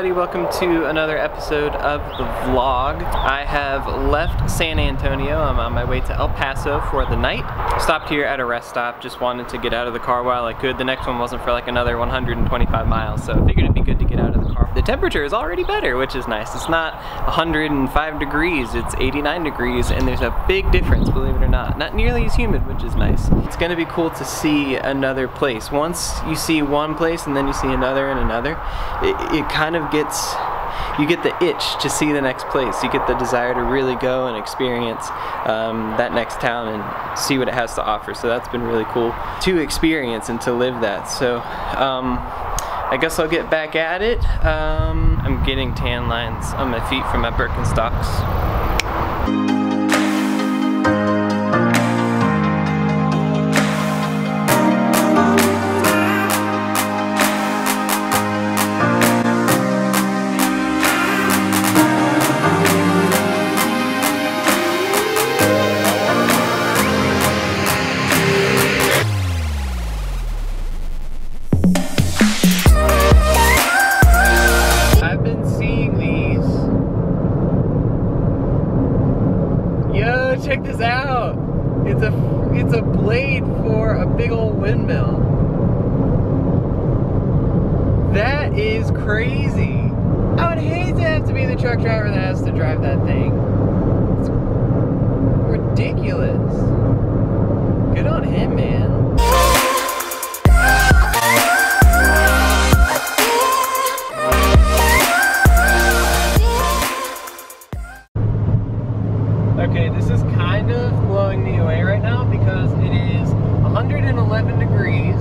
everybody, welcome to another episode of the vlog. I have left San Antonio. I'm on my way to El Paso for the night. Stopped here at a rest stop, just wanted to get out of the car while I could. The next one wasn't for like another 125 miles, so I figured it'd be good to get out of the car. The temperature is already better, which is nice. It's not 105 degrees, it's 89 degrees, and there's a big difference, believe it or not. Not nearly as humid, which is nice. It's gonna be cool to see another place. Once you see one place and then you see another and another, it kind of gets, you get the itch to see the next place. You get the desire to really go and experience that next town and see what it has to offer. So that's been really cool to experience and to live that. So I guess I'll get back at it. I'm getting tan lines on my feet from my Birkenstocks. Check this out. It's a blade for a big old windmill. That is crazy. I would hate to have to be the truck driver that has to drive that thing. It's ridiculous. Good on him, man. Okay, this is kind of blowing me away right now because it is 111 degrees.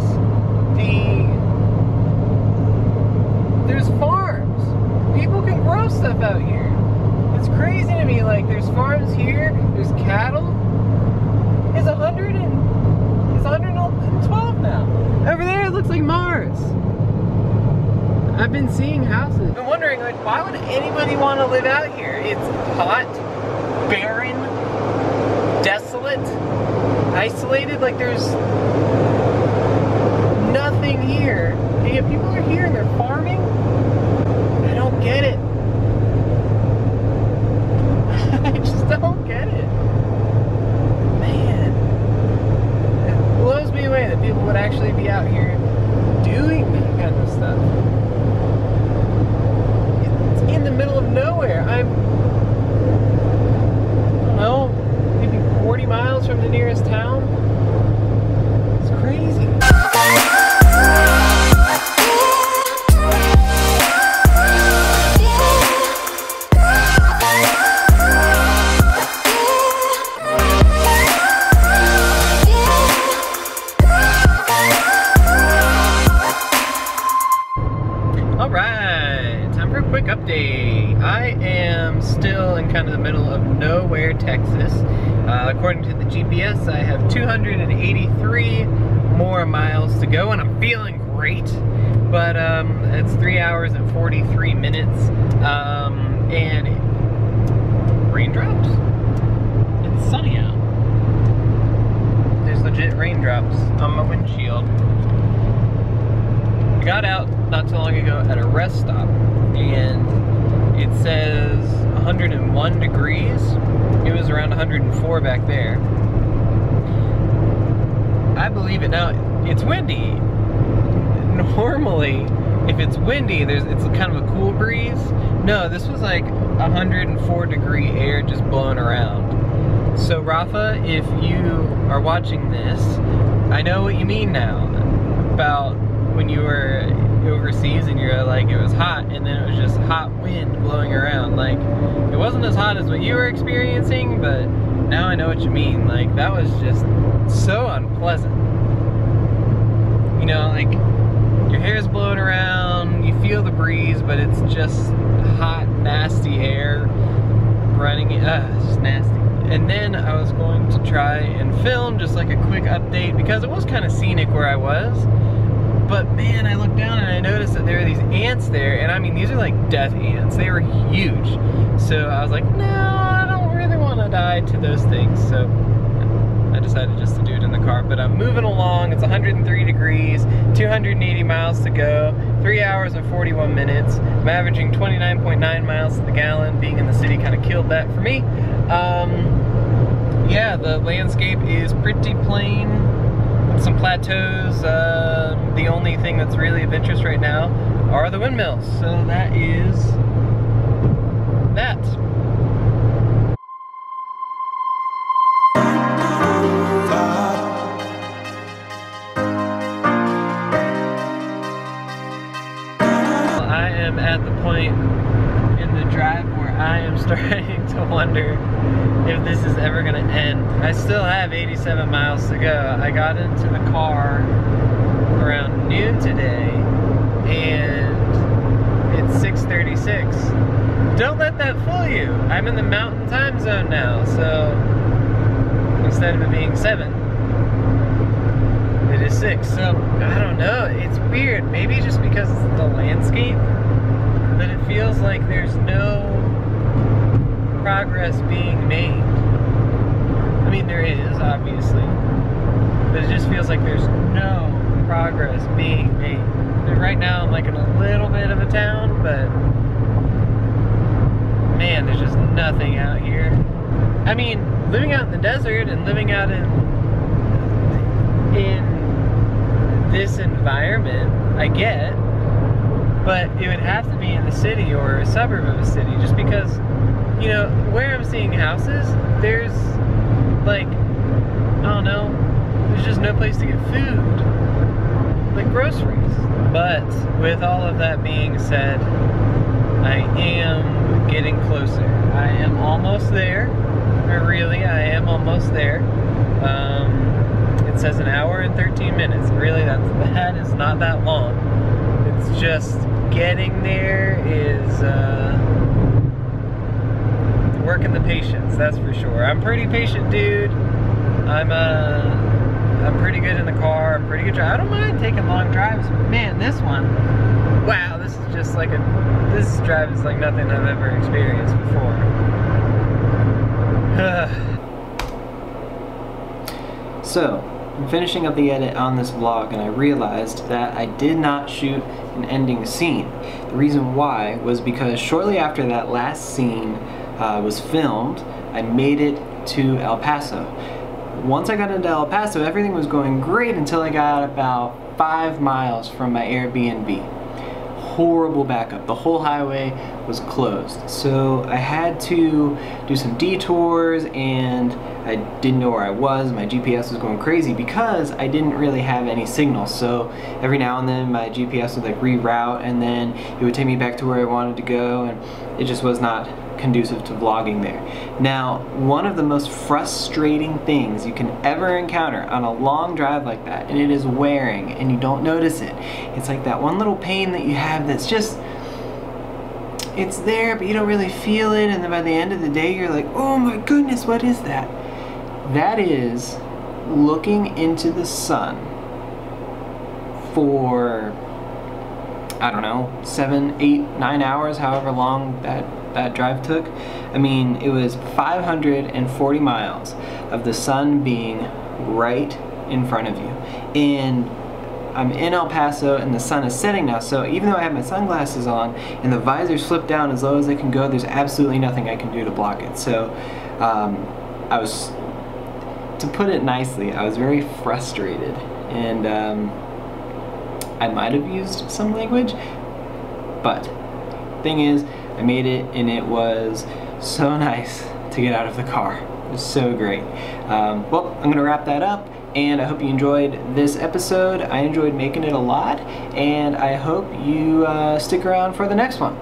There's farms. People can grow stuff out here. It's crazy to me. Like, there's farms here, there's cattle. It's 112 now. Over there it looks like Mars. I've been seeing houses. I've been wondering, like, why would anybody want to live out here? It's hot, barren, desolate, isolated, like there's nothing here. And yet people are here and they're farming? I don't get it. I just don't get it. Man. It blows me away that people would actually be out here doing that kind of stuff. It's in the middle of nowhere. Maybe 40 miles from the nearest town. It's crazy. All right, time for a quick update. I am still in kind of the middle of nowhere, Texas. According to the GPS, I have 283 more miles to go, and I'm feeling great. But it's 3 hours and 43 minutes, and raindrops. It's sunny out. There's legit raindrops on my windshield. I got out not too long ago at a rest stop, and it says 101 degrees. It was around 104 back there. I believe it now. It's windy. Normally, if it's windy, it's kind of a cool breeze. No, this was like 104 degree air just blowing around. So Rafa, if you are watching this, I know what you mean now about when you were overseas and you're like, it was hot and then it was just hot wind blowing around. Like, it wasn't as hot as what you were experiencing, but now I know what you mean. Like, that was just so unpleasant. You know, like, your hair's blowing around, you feel the breeze, but it's just hot, nasty air running, it's just nasty. And then I was going to try and film just like a quick update because it was kind of scenic where I was. But man, I looked down and I noticed that there are these ants there, and I mean, these are like death ants. They were huge. So I was like, no, I don't really want to die to those things. So I I decided just to do it in the car, but I'm moving along. It's 103 degrees, 280 miles to go, 3 hours and 41 minutes. I'm averaging 29.9 miles to the gallon. Being in the city kind of killed that for me. Yeah, the landscape is pretty plain, with some plateaus. The only thing that's really of interest right now are the windmills. So that is that. I am at the point in the drive where I am starting to wonder if this is ever gonna end. I still have 87 miles to go. I got into the car around noon today and it's 6:36. Don't let that fool you. I'm in the mountain time zone now, so instead of it being 7, it is 6. So I don't know, it's weird. Maybe just because it's the landscape, but it feels like there's no progress being made. I mean, there is, obviously, but it just feels like there's no progress being made. And right now I'm like in a little bit of a town, but man, there's just nothing out here. I mean, living out in the desert and living out in this environment, I get, but it would have to be in the city or a suburb of a city, just because, you know, where I'm seeing houses, there's like, I don't know, there's just no place to get food, like groceries. But with all of that being said, I am getting closer. I am almost there, or really, I am almost there. It says 1 hour and 13 minutes. Really, that is not that long. It's just getting there is working the patience, that's for sure. I'm pretty patient, dude. I'm pretty good in the car. I'm pretty good driver. I don't mind taking long drives. Man, this one, wow, this is just like this drive is like nothing I've ever experienced before. So, I'm finishing up the edit on this vlog and I realized that I did not shoot an ending scene. The reason why was because shortly after that last scene was filmed, I made it to El Paso. Once I got into El Paso, everything was going great until I got about 5 miles from my Airbnb. Horrible backup. The whole highway was closed. So I had to do some detours and I didn't know where I was. My GPS was going crazy because I didn't really have any signal. So every now and then my GPS would like reroute and then it would take me back to where I wanted to go, and it just was not conducive to vlogging there. Now, one of the most frustrating things you can ever encounter on a long drive like that, and it is wearing and you don't notice it. It's like that one little pain that you have that's just, it's there but you don't really feel it, and then by the end of the day you're like, oh my goodness, what is that? That is looking into the sun for, I don't know, 7, 8, 9 hours, however long that drive took. I mean, it was 540 miles of the sun being right in front of you. And I'm in El Paso and the sun is setting now, so even though I have my sunglasses on and the visor's flipped down as low as it can go, there's absolutely nothing I can do to block it. So I was, to put it nicely, I was very frustrated, and I might have used some language, but thing is, I made it and it was so nice to get out of the car. It was so great. Well, I'm gonna wrap that up, and I hope you enjoyed this episode. I enjoyed making it a lot, and I hope you stick around for the next one.